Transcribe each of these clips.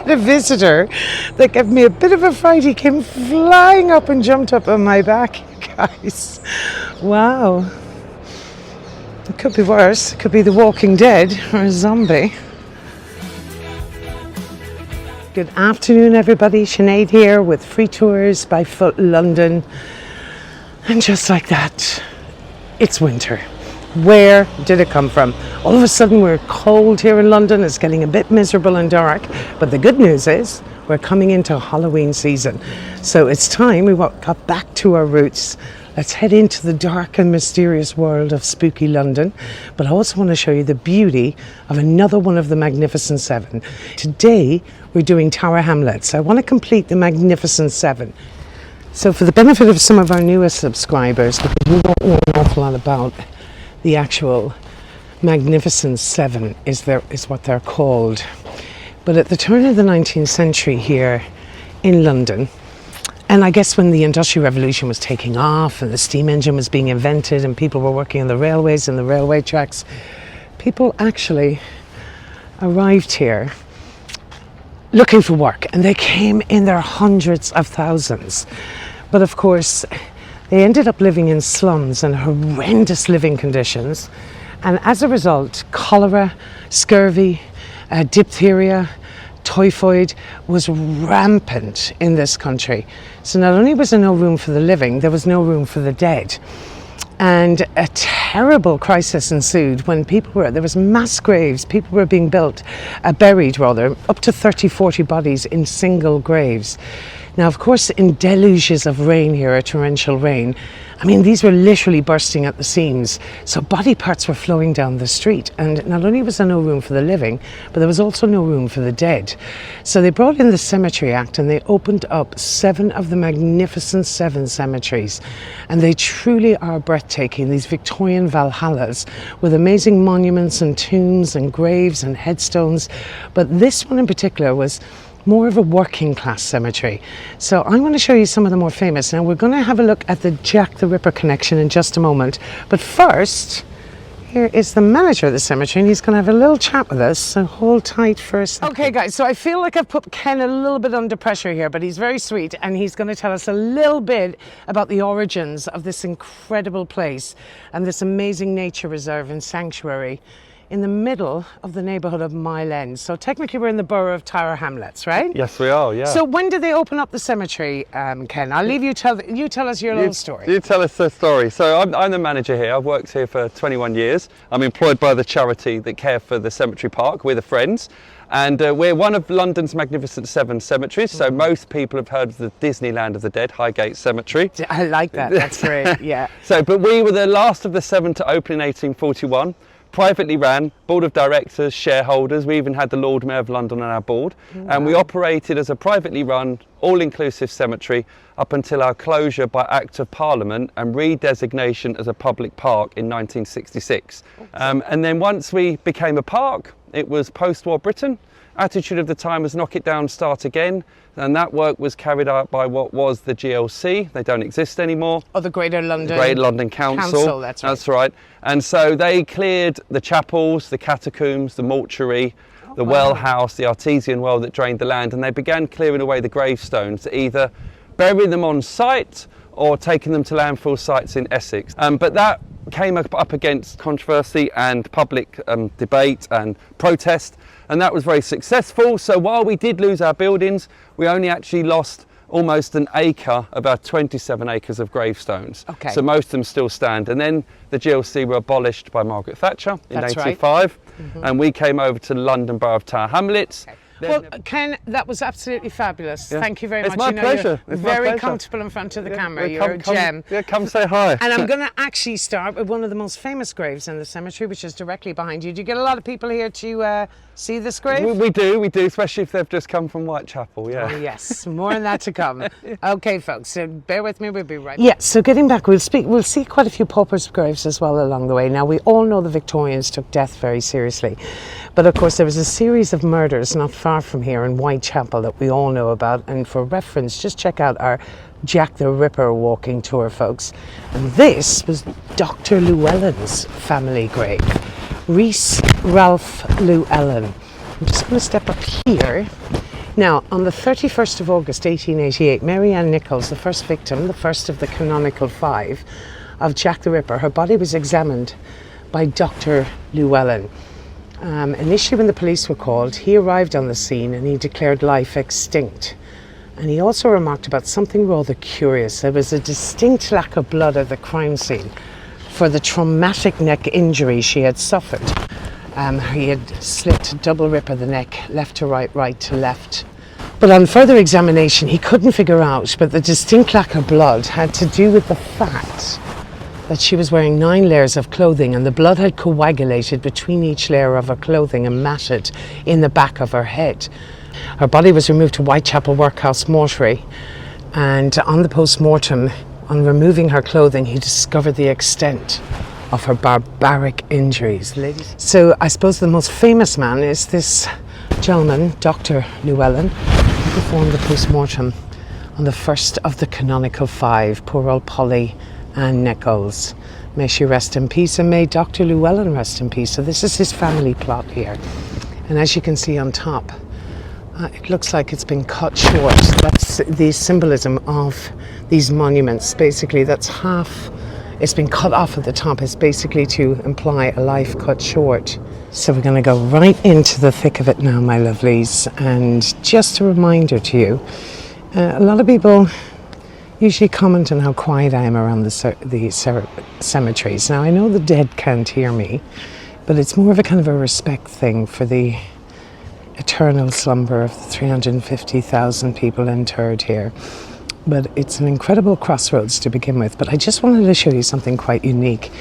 had a visitor that gave me a bit of a fright. He came flying up and jumped up on my back, guys. Wow. It could be worse. It could be the Walking Dead or a zombie. Good afternoon, everybody. Sinead here with Free Tours by Foot London. And just like that, it's winter. Where did it come from? All of a sudden we're cold here in London. It's getting a bit miserable and dark. But the good news is we're coming into Halloween season. So it's time we got back to our roots. Let's head into the dark and mysterious world of spooky London. But I also want to show you the beauty of another one of the Magnificent Seven. Today we're doing Tower Hamlets. I want to complete the Magnificent Seven. So for the benefit of some of our newest subscribers, because we don't know an awful lot about the actual Magnificent Seven is what they're called. But at the turn of the 19th century here in London, and I guess when the Industrial Revolution was taking off and the steam engine was being invented and people were working on the railways and the railway tracks, people actually arrived here looking for work, and they came in their hundreds of thousands. But of course, they ended up living in slums and horrendous living conditions. And as a result, cholera, scurvy, diphtheria, typhoid was rampant in this country. So not only was there no room for the living, there was no room for the dead. And a terrible crisis ensued when there was mass graves, people were being buried up to 30, 40 bodies in single graves. Now, of course, in deluges of rain here, or torrential rain, I mean, these were literally bursting at the seams. So body parts were flowing down the street. And not only was there no room for the living, but there was also no room for the dead. So they brought in the Cemetery Act and they opened up 7 of the Magnificent Seven cemeteries. And they truly are breathtaking, these Victorian Valhallas with amazing monuments and tombs and graves and headstones. But this one in particular was more of a working class cemetery. So I'm going to show you some of the more famous. Now we're going to have a look at the Jack the Ripper connection in just a moment. But first, here is the manager of the cemetery and he's going to have a little chat with us, so hold tight for a second. Okay guys, so I feel like I've put Ken a little bit under pressure here, but he's very sweet and he's going to tell us a little bit about the origins of this incredible place and this amazing nature reserve and sanctuary in the middle of the neighbourhood of Mile End. So technically we're in the borough of Tower Hamlets, right? Yes, we are, yeah. So when did they open up the cemetery, Ken? I'll leave you tell us your little story. You tell us the story. So I'm the manager here. I've worked here for 21 years. I'm employed by the charity that care for the cemetery park. We're the Friends. And we're one of London's Magnificent Seven cemeteries. So most people have heard of the Disneyland of the Dead, Highgate Cemetery. I like that, that's great, yeah. But we were the last of the 7 to open in 1841. Privately ran, board of directors, shareholders. We even had the Lord Mayor of London on our board. Wow. And we operated as a privately run, all-inclusive cemetery up until our closure by Act of Parliament and redesignation as a public park in 1966. And then once we became a park, it was post-war Britain. Attitude of the time was knock it down, start again. And that work was carried out by what was the GLC. They don't exist anymore. Oh, the Greater London. Greater London Council. That's right. That's right. And so they cleared the chapels, the catacombs, the mortuary, the well house, the artesian well that drained the land, and they began clearing away the gravestones to either bury them on site or taking them to landfill sites in Essex. But that came up against controversy and public debate and protest, and that was very successful. So while we did lose our buildings, we only actually lost almost an acre, about 27 acres of gravestones. Okay. So most of them still stand. And then the GLC were abolished by Margaret Thatcher in 85. Right. And we came over to the London Borough of Tower Hamlets. Okay. Well, Ken, that was absolutely fabulous. Yeah. Thank you very much. It's my pleasure. You're very comfortable in front of the camera. You're a gem. Yeah, come say hi. And I'm going to actually start with one of the most famous graves in the cemetery, which is directly behind you. Do you get a lot of people here to see this grave? We do, especially if they've just come from Whitechapel, yeah. Oh, yes, more on that to come. Okay, folks, so bear with me, we'll be right back. Yeah, so getting back, we'll see quite a few paupers' graves as well along the way. Now, we all know the Victorians took death very seriously. But of course, there was a series of murders not far from here in Whitechapel that we all know about. And for reference, just check out our Jack the Ripper walking tour, folks. And this was Dr. Llewellyn's family grave. Rhys Ralph Llewellyn. I'm just going to step up here Now, on the 31st of August 1888, Mary Ann Nichols, the first victim, the first of the canonical five of Jack the Ripper, her body was examined by Dr. Llewellyn. Initially, when the police were called, he arrived on the scene and he declared life extinct. And he also remarked about something rather curious. There was a distinct lack of blood at the crime scene for the traumatic neck injury she had suffered. He had slit a double rip of the neck, left to right, right to left. But on further examination, he couldn't figure out, but the distinct lack of blood had to do with the fact that she was wearing 9 layers of clothing, and the blood had coagulated between each layer of her clothing and matted in the back of her head. Her body was removed to Whitechapel Workhouse mortuary, and on the post-mortem, on removing her clothing, he discovered the extent of her barbaric injuries. So I suppose the most famous man is this gentleman, Dr. Llewellyn, who performed the post-mortem on the first of the canonical five, poor old Polly Ann Nichols. May she rest in peace, and may Dr. Llewellyn rest in peace. So this is his family plot here. And as you can see on top, it looks like it's been cut short. That's the symbolism of these monuments. Basically, that's half. It's been cut off at the top. It's basically to imply a life cut short. So we're going to go right into the thick of it now, my lovelies. And just a reminder to you, a lot of people usually comment on how quiet I am around the cemeteries. Now, I know the dead can't hear me, but it's more of a kind of a respect thing for the eternal slumber of the 350,000 people interred here. But it's an incredible crossroads to begin with. But I just wanted to show you something quite unique.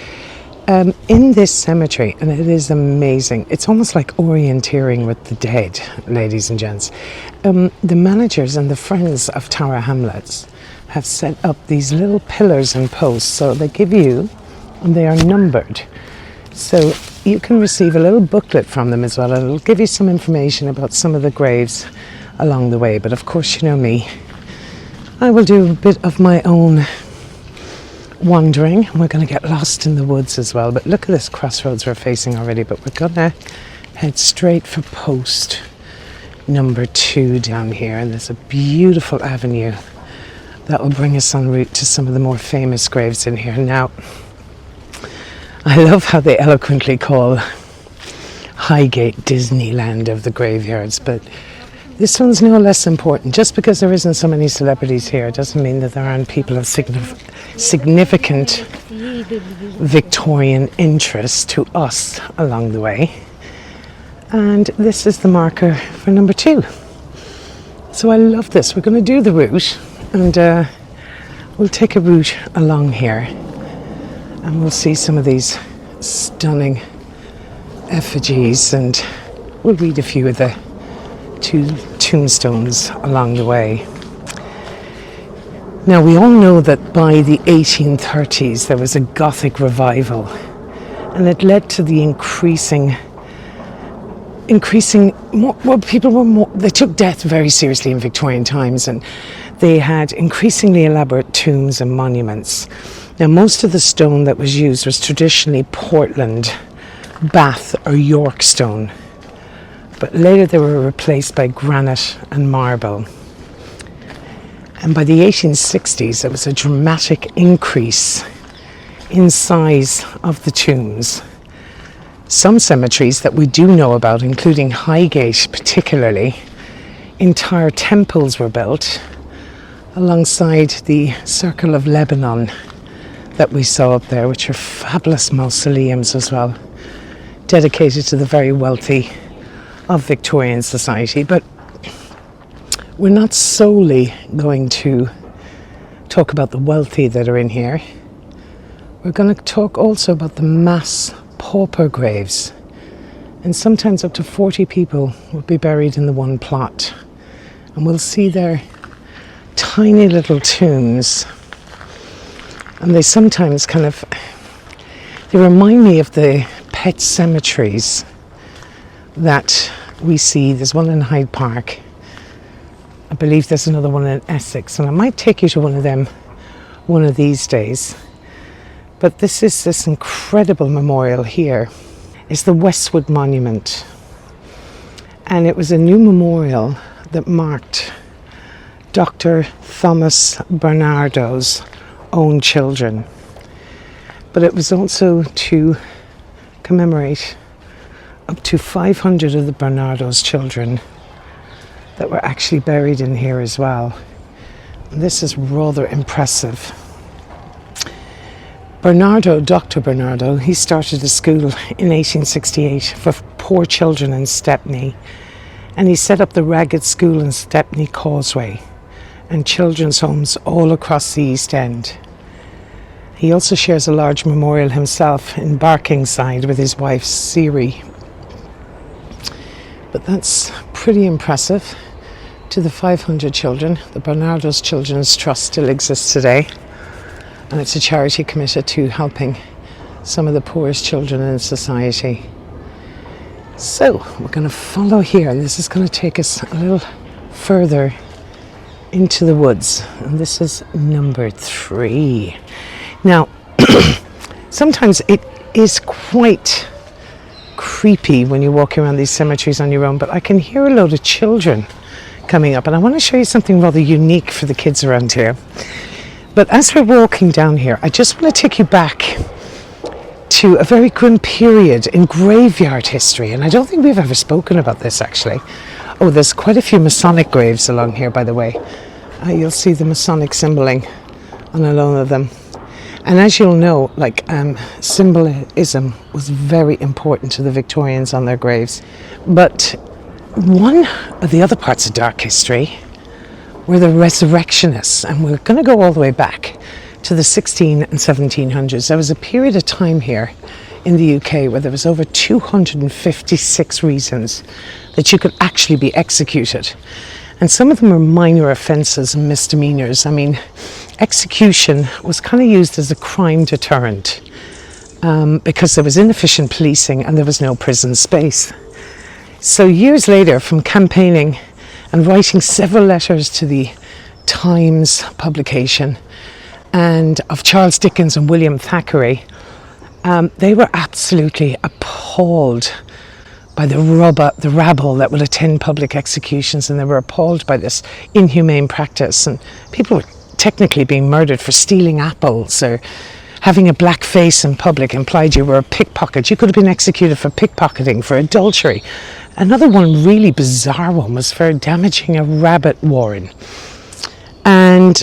In this cemetery, and it is amazing, it's almost like orienteering with the dead, ladies and gents. The managers and the friends of Tower Hamlets have set up these little pillars and posts. So they give you, and they are numbered. So you can receive a little booklet from them as well, and it'll give you some information about some of the graves along the way. But of course, you know me, I will do a bit of my own wandering. We're going to get lost in the woods as well. But look at this crossroads we're facing already. But we're going to head straight for post number 2 down here. And there's a beautiful avenue that will bring us en route to some of the more famous graves in here. Now, I love how they eloquently call Highgate Disneyland of the graveyards, but this one's no less important. Just because there isn't so many celebrities here doesn't mean that there aren't people of significant Victorian interest to us along the way. And this is the marker for number 2. So I love this. We're going to do the route, and we'll take a route along here, and we'll see some of these stunning effigies, and we'll read a few of the tombstones along the way. Now, we all know that by the 1830s there was a Gothic revival, and it led to the increasing people were more, they took death very seriously in Victorian times, and they had increasingly elaborate tombs and monuments. Now, most of the stone that was used was traditionally Portland, Bath or York stone, but later they were replaced by granite and marble. And by the 1860s, there was a dramatic increase in size of the tombs. Some cemeteries that we do know about, including Highgate particularly, entire temples were built alongside the Circle of Lebanon that we saw up there, which are fabulous mausoleums as well, dedicated to the very wealthy of Victorian society. But we're not solely going to talk about the wealthy that are in here. We're going to talk also about the mass pauper graves, and sometimes up to 40 people will be buried in the one plot, and we'll see their tiny little tombs, and they sometimes they remind me of the pet cemeteries that we see. There's one in Hyde Park, I believe there's another one in Essex, and I might take you to one of them one of these days. But this is this incredible memorial here. It's the Westwood Monument, and it was a new memorial that marked Dr. Thomas Bernardo's own children. But it was also to commemorate up to 500 of the Bernardo's children that were actually buried in here as well. And this is rather impressive. Dr. Bernardo, he started a school in 1868 for poor children in Stepney, and he set up the Ragged School in Stepney Causeway and children's homes all across the East End. He also shares a large memorial himself in Barkingside with his wife Siri. But that's pretty impressive. To the 500 children, the Bernardo's Children's Trust still exists today, and it's a charity committed to helping some of the poorest children in society. So we're going to follow here, and this is going to take us a little further into the woods, and this is number 3. Now, sometimes it is quite creepy when you walk around these cemeteries on your own, but I can hear a load of children coming up, and I want to show you something rather unique for the kids around here. But as we're walking down here, I just want to take you back to a very grim period in graveyard history, and I don't think we've ever spoken about this actually. Oh, there's quite a few Masonic graves along here, by the way. You'll see the Masonic symboling on a lot of them. And as you'll know, symbolism was very important to the Victorians on their graves. But one of the other parts of dark history were the resurrectionists, and we're going to go all the way back to the 16 and 1700s. There was a period of time here in the UK where there was over 256 reasons that you could actually be executed. And some of them were minor offences and misdemeanours. I mean, execution was kind of used as a crime deterrent because there was inefficient policing and there was no prison space. So years later, from campaigning and writing several letters to the Times publication and of Charles Dickens and William Thackeray, they were absolutely appalled by the rabble that would attend public executions, and they were appalled by this inhumane practice. And people were technically being murdered for stealing apples, or having a black face in public implied you were a pickpocket. You could have been executed for pickpocketing, for adultery. Another one, really bizarre one, was for damaging a rabbit warren. And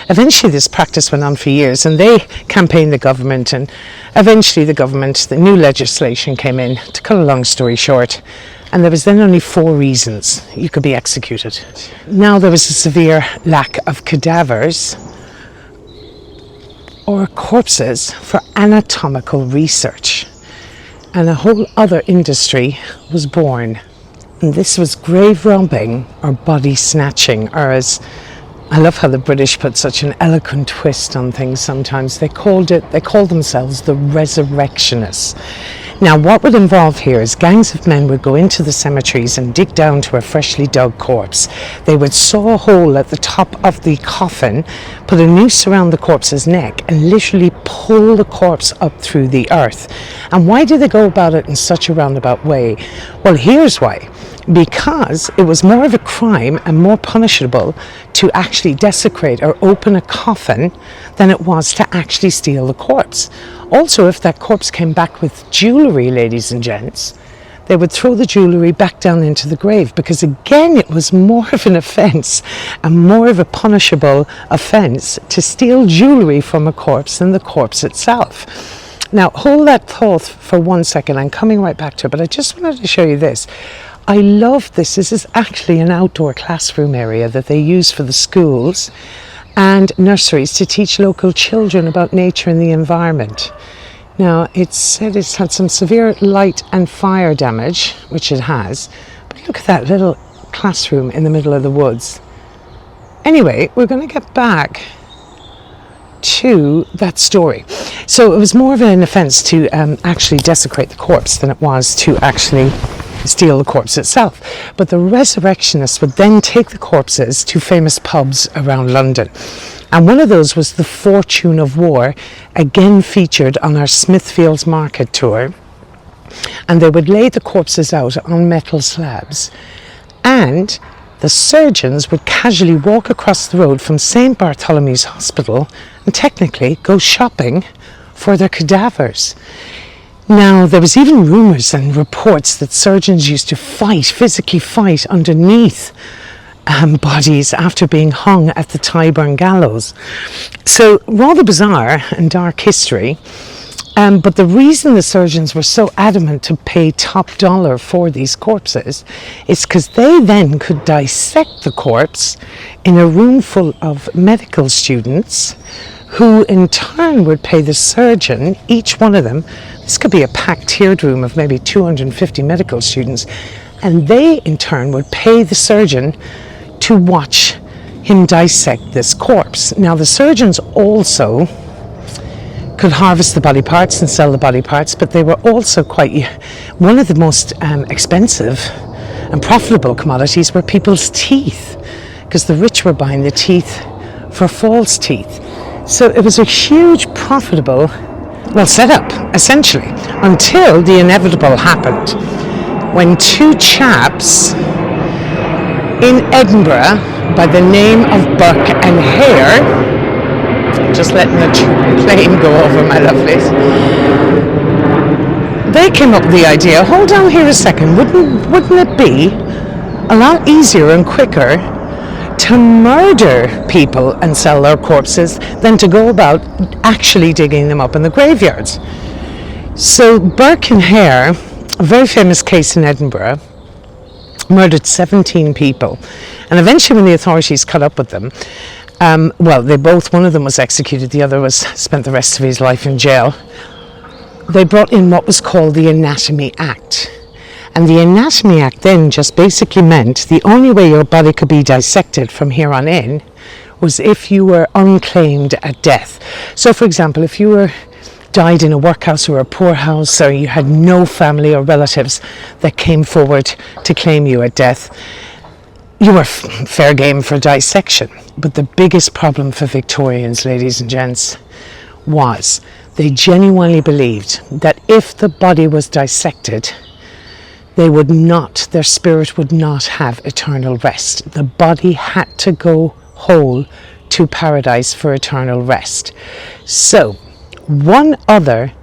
eventually this practice went on for years, and they campaigned the government, and eventually the new legislation came in, to cut a long story short, and there was then only 4 reasons you could be executed. Now there was a severe lack of cadavers or corpses for anatomical research, and a whole other industry was born. And this was grave robbing or body snatching, or as I love how the British put such an eloquent twist on things sometimes. They called themselves the resurrectionists. Now, what would involve here is gangs of men would go into the cemeteries and dig down to a freshly dug corpse. They would saw a hole at the top of the coffin, put a noose around the corpse's neck, and literally pull the corpse up through the earth. And why did they go about it in such a roundabout way? Well, here's why. Because it was more of a crime and more punishable to actually desecrate or open a coffin than it was to actually steal the corpse. Also, if that corpse came back with jewellery, ladies and gents, they would throw the jewellery back down into the grave, because again, it was more of an offence and more of a punishable offence to steal jewellery from a corpse than the corpse itself. Now, hold that thought for 1 second. I'm coming right back to it, but I just wanted to show you this. I love this. This is actually an outdoor classroom area that they use for the schools and nurseries to teach local children about nature and the environment. Now, it's said it's had some severe light and fire damage, which it has, but look at that little classroom in the middle of the woods. Anyway, we're going to get back to that story. So it was more of an offence to actually desecrate the corpse than it was to actually steal the corpse itself. But the resurrectionists would then take the corpses to famous pubs around London. And one of those was the Fortune of War, again featured on our Smithfields Market tour. And they would lay the corpses out on metal slabs. And the surgeons would casually walk across the road from St. Bartholomew's Hospital and technically go shopping for their cadavers. Now, there was even rumours and reports that surgeons used to physically fight underneath bodies after being hung at the Tyburn gallows. So, rather bizarre and dark history. But the reason the surgeons were so adamant to pay top dollar for these corpses is because they then could dissect the corpse in a room full of medical students who in turn would pay the surgeon, each one of them, this could be a packed tiered room of maybe 250 medical students, and they in turn would pay the surgeon to watch him dissect this corpse. Now the surgeons also could harvest the body parts and sell the body parts, but they were also one of the most expensive and profitable commodities were people's teeth, because the rich were buying the teeth for false teeth. So it was a huge profitable setup essentially, until the inevitable happened when two chaps in Edinburgh by the name of Burke and Hare, just letting the plane go over, my lovelies, they came up with the idea, hold on here a second, wouldn't it be a lot easier and quicker to murder people and sell their corpses than to go about actually digging them up in the graveyards? So Burke and Hare, a very famous case in Edinburgh, murdered 17 people, and eventually when the authorities caught up with them, one of them was executed, the other spent the rest of his life in jail. They brought in what was called the Anatomy Act. And the Anatomy Act then just basically meant the only way your body could be dissected from here on in was if you were unclaimed at death. So for example, if you died in a workhouse or a poorhouse, or you had no family or relatives that came forward to claim you at death, you were fair game for dissection. But the biggest problem for Victorians, ladies and gents, was they genuinely believed that if the body was dissected, their spirit would not have eternal rest. The body had to go whole to paradise for eternal rest. So, one other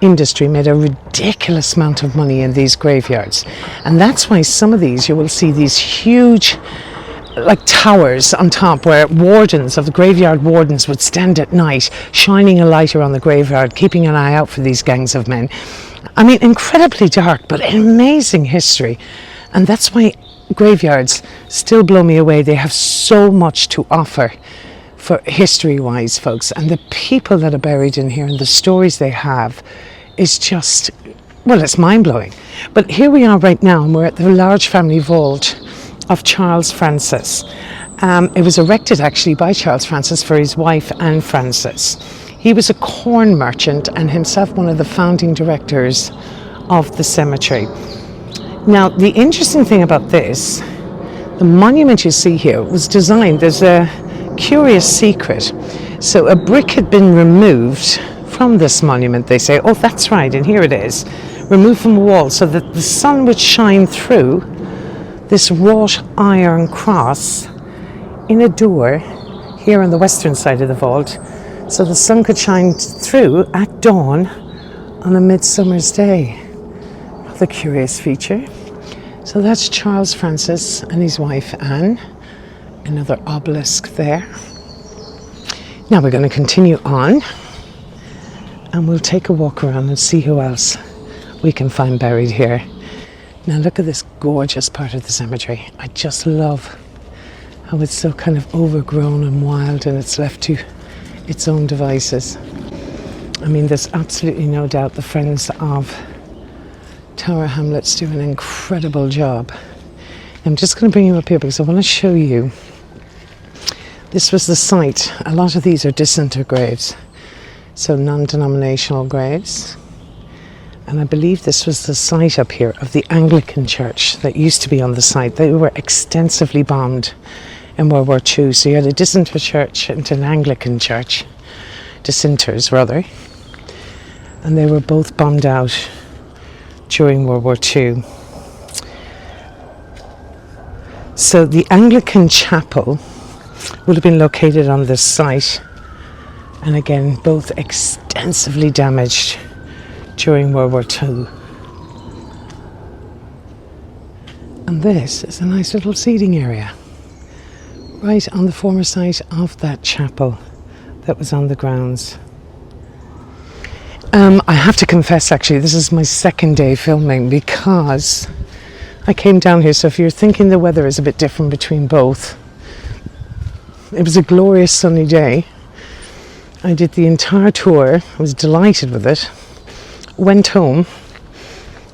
industry made a ridiculous amount of money in these graveyards. And that's why some of these, you will see these huge like towers on top where wardens of the graveyard wardens would stand at night shining a light around the graveyard, keeping an eye out for these gangs of men. I mean, incredibly dark, but amazing history. And that's why graveyards still blow me away. They have so much to offer for history-wise, folks. And the people that are buried in here and the stories they have is just, it's mind-blowing. But here we are right now, and we're at the large family vault of Charles Francis. It was erected actually by Charles Francis for his wife Anne Francis. He was a corn merchant and himself one of the founding directors of the cemetery. Now, the interesting thing about this, the monument you see here was designed, there's a curious secret. So a brick had been removed from this monument, they say, oh that's right, and here it is, removed from the wall so that the sun would shine through this wrought iron cross in a door here on the western side of the vault, so the sun could shine through at dawn on a midsummer's day. The curious feature. So that's Charles Francis and his wife Anne. Another obelisk there. Now we're going to continue on and we'll take a walk around and see who else we can find buried here. Now look at this gorgeous part of the cemetery. I just love how it's so kind of overgrown and wild and it's left to its own devices. I mean, there's absolutely no doubt the friends of Tower Hamlets do an incredible job. I'm just going to bring you up here because I want to show you. This was the site. A lot of these are disinter graves, so non-denominational graves. And I believe this was the site up here of the Anglican church that used to be on the site. They were extensively bombed in World War II. So you had a disinter church and an Anglican church, dissenters rather, and they were both bombed out during World War II. So the Anglican chapel would have been located on this site, and again both extensively damaged during World War II. And this is a nice little seating area right on the former site of that chapel that was on the grounds. I have to confess, actually, this is my second day filming because I came down here, so if you're thinking the weather is a bit different between both, it was a glorious sunny day. I did the entire tour, I was delighted with it, went home,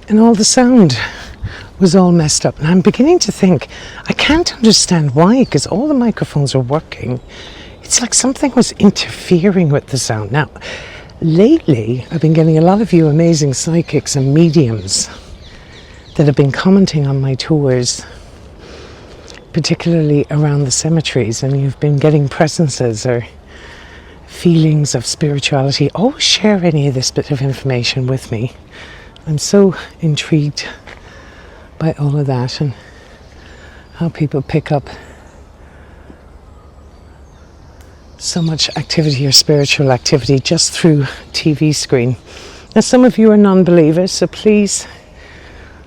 and all the sound was all messed up. And I'm beginning to think, I can't understand why, because all the microphones are working. It's like something was interfering with the sound. Now, lately, I've been getting a lot of you amazing psychics and mediums that have been commenting on my tours, particularly around the cemeteries, and you've been getting presences or feelings of spirituality. Always share any of this bit of information with me. I'm so intrigued by all of that and how people pick up so much activity or spiritual activity just through TV screen. Now, some of you are non-believers, so please,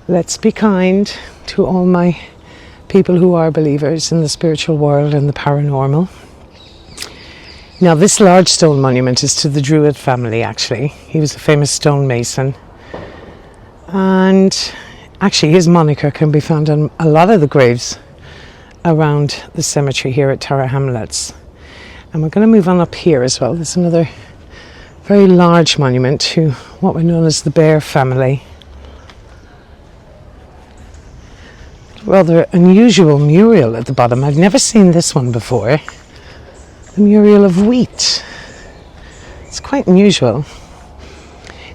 let's be kind to all my people who are believers in the spiritual world and the paranormal. Now, this large stone monument is to the Druid family, actually. He was a famous stonemason. And actually, his moniker can be found on a lot of the graves around the cemetery here at Tower Hamlets. And we're going to move on up here as well. There's another very large monument to what we're known as the Bear family. Rather unusual mural at the bottom. I've never seen this one before. The mural of wheat. It's quite unusual.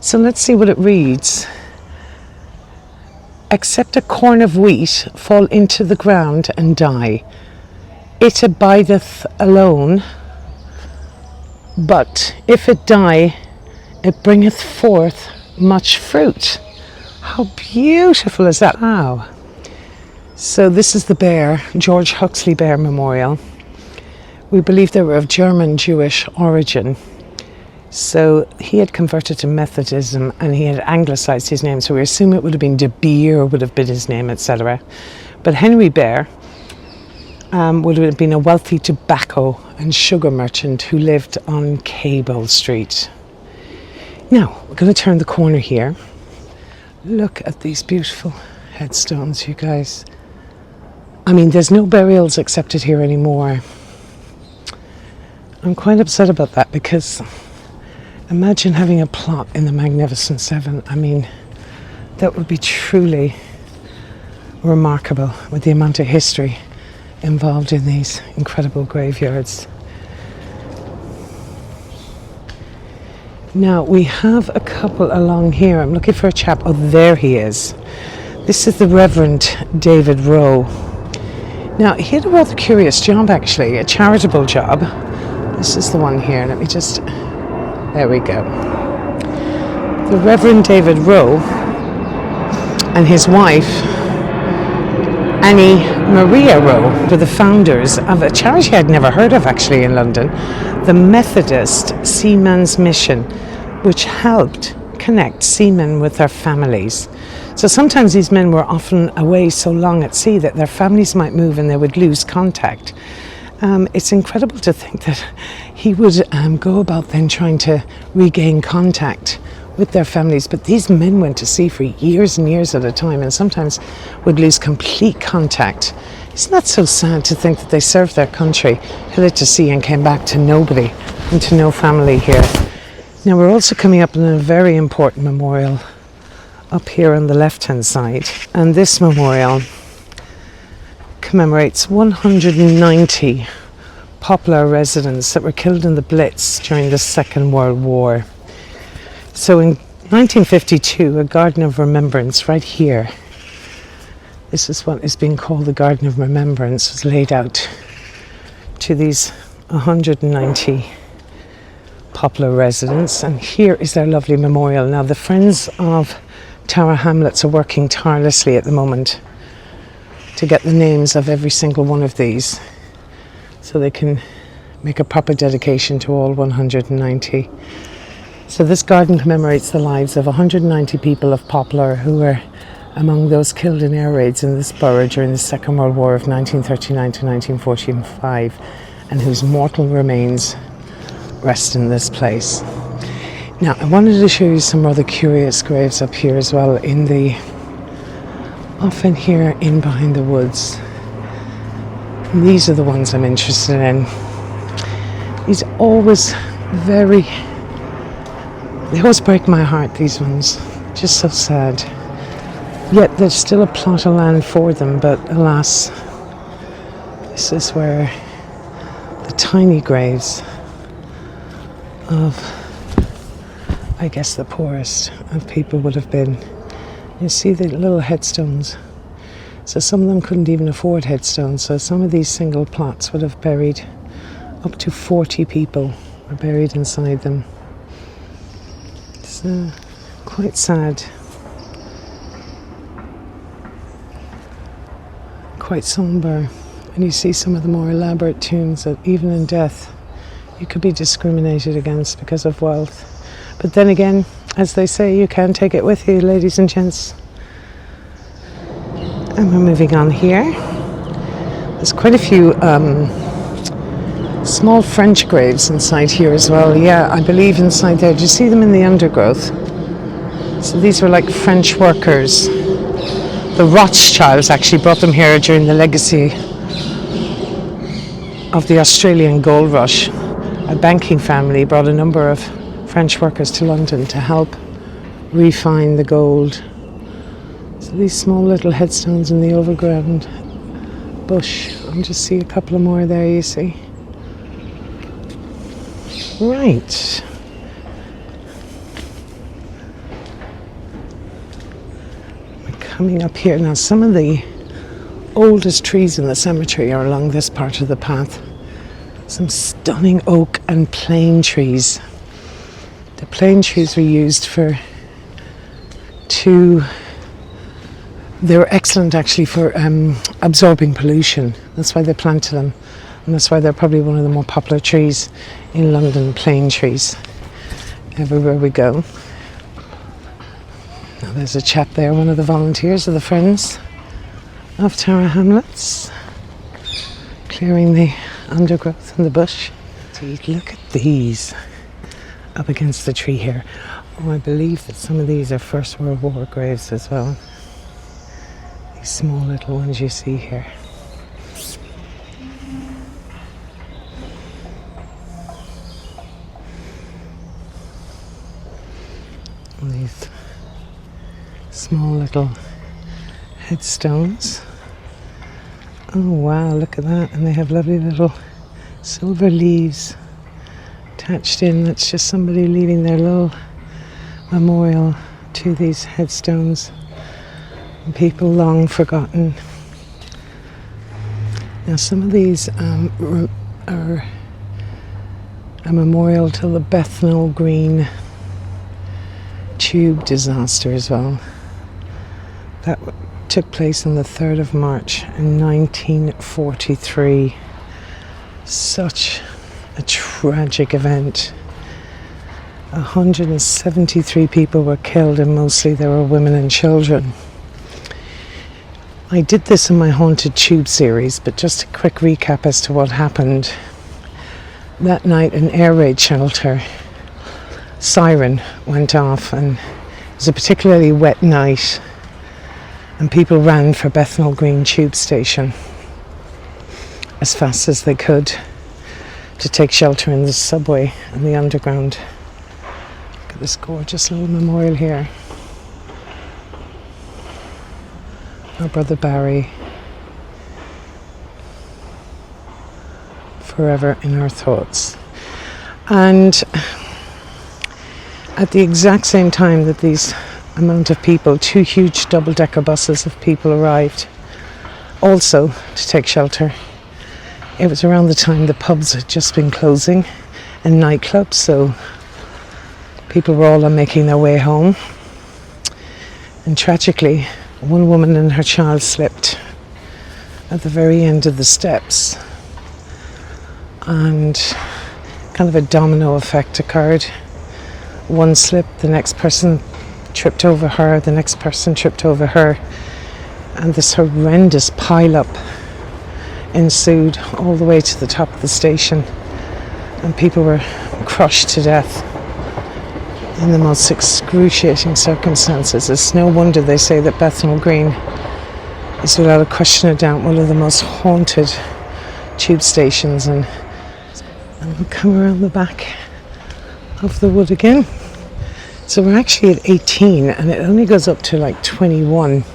So let's see what it reads. Except a corn of wheat fall into the ground and die. It abideth alone, but if it die, it bringeth forth much fruit. How beautiful is that? Wow. So this is the Bear, George Huxley Bear Memorial. We believe they were of German Jewish origin. So he had converted to Methodism and he had anglicized his name. So we assume it would have been De Beer would have been his name, etc. But Henry Bear would have been a wealthy tobacco and sugar merchant who lived on Cable Street. Now, we're going to turn the corner here. Look at these beautiful headstones, you guys. I mean, there's no burials accepted here anymore. I'm quite upset about that because imagine having a plot in the Magnificent Seven. I mean, that would be truly remarkable with the amount of history involved in these incredible graveyards. Now, we have a couple along here. I'm looking for a chap. Oh, there he is. This is the Reverend David Rowe. Now, he had a rather curious job, actually, a charitable job. This is the one here. Let me just... There we go. The Reverend David Rowe and his wife, Annie Maria Rowe, were the founders of a charity I'd never heard of, actually, in London, the Methodist Seamen's Mission, which helped connect seamen with their families. So sometimes these men were often away so long at sea that their families might move and they would lose contact. It's incredible to think that he would go about then trying to regain contact with their families. But these men went to sea for years and years at a time and sometimes would lose complete contact. Isn't that so sad to think that they served their country, headed to sea and came back to nobody and to no family here? Now we're also coming up on a very important memorial up here on the left-hand side. And this memorial commemorates 190 Poplar residents that were killed in the Blitz during the Second World War. So in 1952, a Garden of Remembrance right here, this is what is being called the Garden of Remembrance, was laid out to these 190 Poplar residents. And here is their lovely memorial. Now the Friends of Tower Hamlets are working tirelessly at the moment to get the names of every single one of these so they can make a proper dedication to all 190. So this garden commemorates the lives of 190 people of Poplar who were among those killed in air raids in this borough during the Second World War of 1939 to 1945, and whose mortal remains rest in this place. Now, I wanted to show you some rather curious graves up here as well, often here in behind the woods. And these are the ones I'm interested in. These always they always break my heart, these ones. Just so sad. Yet there's still a plot of land for them, but alas, this is where the tiny graves of, I guess, the poorest of people would have been. You see the little headstones. So some of them couldn't even afford headstones, so some of these single plots would have buried up to 40 people were buried inside them. It's quite sad. Quite somber. And you see some of the more elaborate tombs that even in death you could be discriminated against because of wealth. But then again, as they say, you can take it with you, ladies and gents. And we're moving on here. There's quite a few small French graves inside here as well. Yeah, I believe inside there. Do you see them in the undergrowth? So these were like French workers. The Rothschilds actually brought them here during the legacy of the Australian gold rush. A banking family brought a number of French workers to London to help refine the gold. So these small little headstones in the overground bush. I'll just see a couple of more there, you see. Right. We're coming up here now. Some of the oldest trees in the cemetery are along this part of the path. Some stunning oak and plane trees. The plane trees were used they were excellent actually for absorbing pollution. That's why they planted them. And that's why they're probably one of the more popular trees in London, plane trees. Everywhere we go. Now there's a chap there, one of the volunteers of the Friends of Tower Hamlets, clearing the undergrowth and the bush. See, look at these up against the tree here. Oh, I believe that some of these are First World War graves as well. These small little ones you see here. And these small little headstones. Oh wow, look at that. And they have lovely little silver leaves attached in. That's just somebody leaving their little memorial to these headstones. And people long forgotten. Now some of these are a memorial to the Bethnal Green Tube Disaster as well. That took place on the 3rd of March in 1943. Such a tragic event. 173 people were killed, and mostly there were women and children. I did this in my Haunted Tube series, but just a quick recap as to what happened. That night, an air raid shelter siren went off, and it was a particularly wet night, and people ran for Bethnal Green Tube Station as fast as they could to take shelter in the subway and the underground. Look at this gorgeous little memorial here. Our brother Barry, forever in our thoughts. And at the exact same time that these amount of people, 2 huge double-decker buses of people arrived also to take shelter. It was around the time the pubs had just been closing and nightclubs, so people were all making their way home. And tragically, one woman and her child slipped at the very end of the steps, and kind of a domino effect occurred. One slipped, the next person tripped over her, the next person tripped over her, and this horrendous pile-up ensued all the way to the top of the station, and people were crushed to death in the most excruciating circumstances. It's no wonder they say that Bethnal Green is, without a question of doubt, one of the most haunted tube stations. And we'll come around the back of the wood again. So we're actually at 18 and it only goes up to like 21.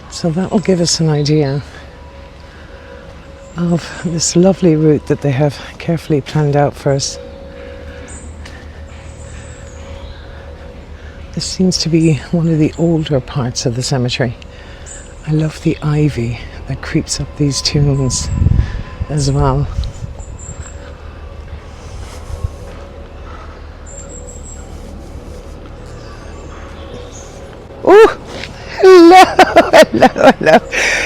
So that will give us an idea of this lovely route that they have carefully planned out for us. This seems to be one of the older parts of the cemetery. I love the ivy that creeps up these tombs as well. Oh, hello.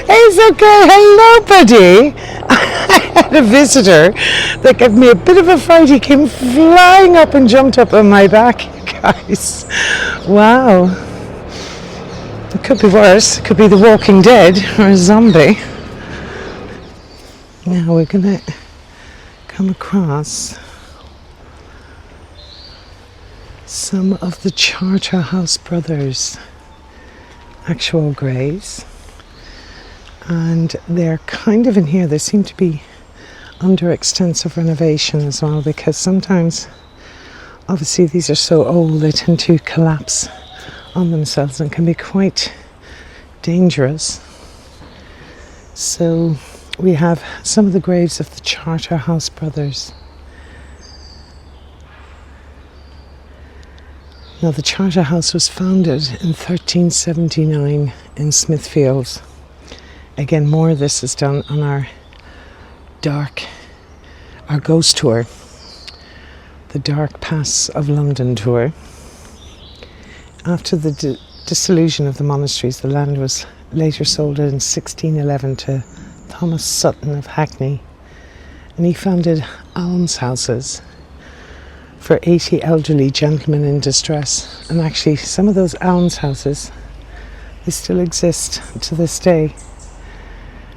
It's okay. Hello, buddy. I had a visitor that gave me a bit of a fright. He came flying up and jumped up on my back. Guys, wow, it could be worse. It could be the Walking Dead or a zombie. Now we're gonna come across some of the Charterhouse brothers' actual graves, and they're kind of in here. They seem to be under extensive renovation as well, because sometimes, obviously, these are so old they tend to collapse on themselves and can be quite dangerous. So we have some of the graves of the Charterhouse brothers. Now, the Charterhouse was founded in 1379 in Smithfield. Again, more of this is done on our ghost tour, the Dark Pass of London tour. After the dissolution of the monasteries, the land was later sold in 1611 to Thomas Sutton of Hackney, and he founded almshouses for 80 elderly gentlemen in distress. And actually, some of those almshouses, they still exist to this day,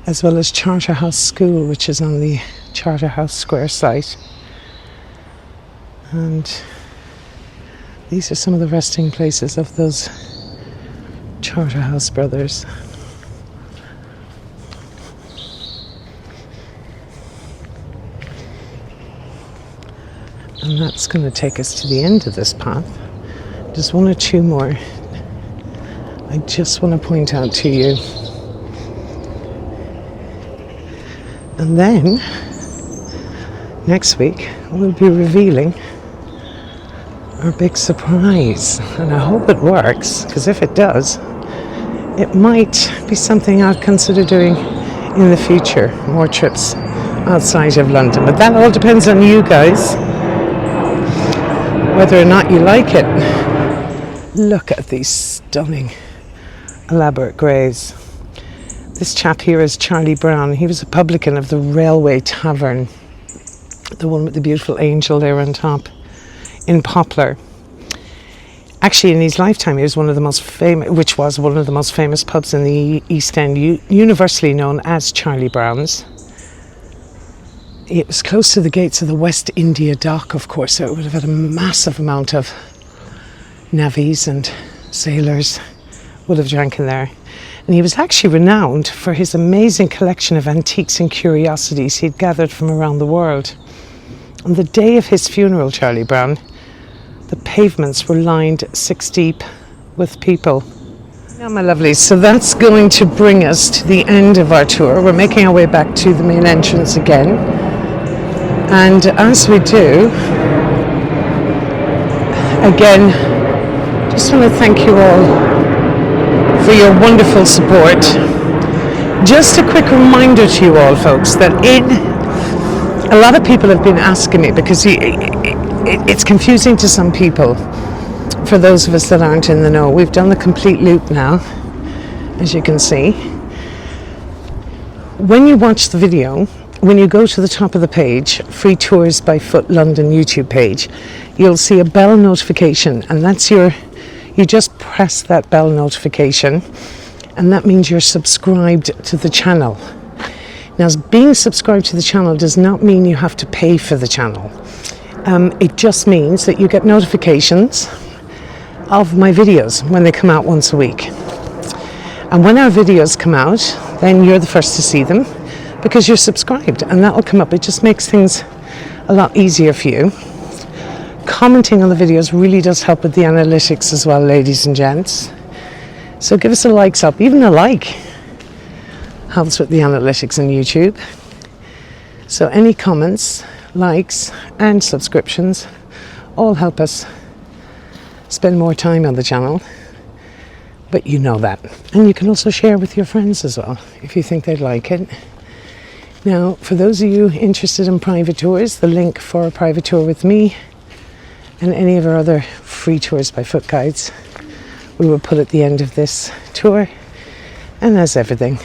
as well as Charterhouse School, which is on the Charterhouse Square site. And these are some of the resting places of those Charterhouse brothers. And that's going to take us to the end of this path. Just one or two more I just want to point out to you. And then next week we'll be revealing our big surprise, and I hope it works, because if it does, it might be something I'll consider doing in the future, more trips outside of London. But that all depends on you guys, whether or not you like it. Look at these stunning, elaborate graves. This chap here is Charlie Brown. He was a publican of the Railway Tavern, the one with the beautiful angel there on top, in Poplar. Actually, in his lifetime, he was one of the most famous, which was one of the most famous pubs in the East End, universally known as Charlie Brown's. It was close to the gates of the West India Dock, of course, so it would have had a massive amount of navvies and sailors would have drank in there. And he was actually renowned for his amazing collection of antiques and curiosities he'd gathered from around the world. On the day of his funeral, Charlie Brown, the pavements were lined 6 deep with people. Now, my lovelies, so that's going to bring us to the end of our tour. We're making our way back to the main entrance again. And as we do, again, just want to thank you all for your wonderful support. Just a quick reminder to you all, folks, that a lot of people have been asking me, because it's confusing to some people, for those of us that aren't in the know. We've done the complete loop now, as you can see. when you watch the video, when you go to the top of the page, Free Tours by Foot London YouTube page, you'll see a bell notification, and that's you just press that bell notification, and that means you're subscribed to the channel. Now, being subscribed to the channel does not mean you have to pay for the channel. It just means that you get notifications of my videos when they come out once a week. And when our videos come out, then you're the first to see them because you're subscribed, and that will come up. It just makes things a lot easier for you. Commenting on the videos really does help with the analytics as well, ladies and gents. So give us a likes up. Even a like helps with the analytics on YouTube. So any comments, likes and subscriptions all help us spend more time on the channel. But you know that. And you can also share with your friends as well if you think they'd like it. Now, for those of you interested in private tours, the link for a private tour with me and any of our other free tours by foot guides we will put at the end of this tour. And as everything,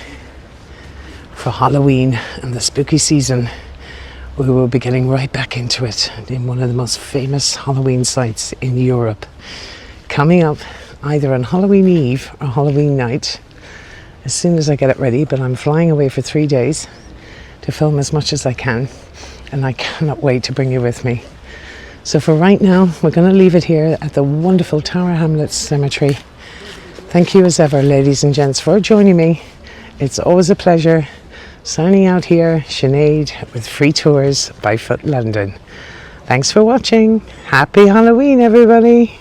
for Halloween and the spooky season, we will be getting right back into it in one of the most famous Halloween sites in Europe. Coming up either on Halloween Eve or Halloween night, as soon as I get it ready, but I'm flying away for 3 days to film as much as I can, and I cannot wait to bring you with me. So for right now, we're going to leave it here at the wonderful Tower Hamlets Cemetery. Thank you as ever, ladies and gents, for joining me. It's always a pleasure. Signing out here, Sinead with Free Tours by Foot London. Thanks for watching. Happy Halloween, everybody.